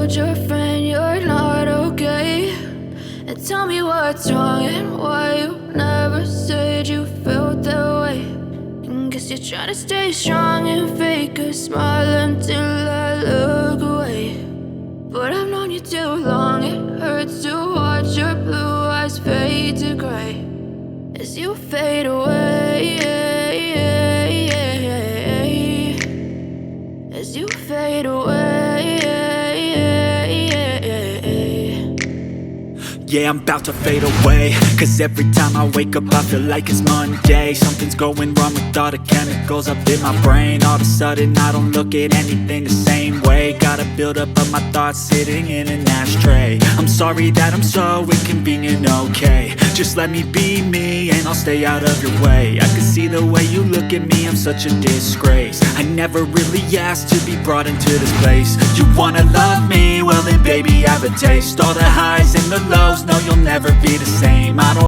told your friend you're not okay, and tell me what's wrong and why you never said you felt that way. And guess you're trying to stay strong and fake a smile until I look away. But I've known you too long, it hurts to watch your blue eyes fade to gray as you fade away, as you fade away. Yeah, I'm about to fade away, cause every time I wake up I feel like it's Monday. Something's going wrong with all the chemicals up in my brain. All of a sudden I don't look at anything the same way. Got a buildup of my thoughts sitting in an ashtray. I'm sorry that I'm so inconvenient, okay. Just let me be me and I'll stay out of your way. I can see the way you look at me, I'm such a disgrace. I never really asked to be brought into this place. You wanna love me? Well then baby, have a taste. All the highs and the lows, no, you'll never be the same. I don't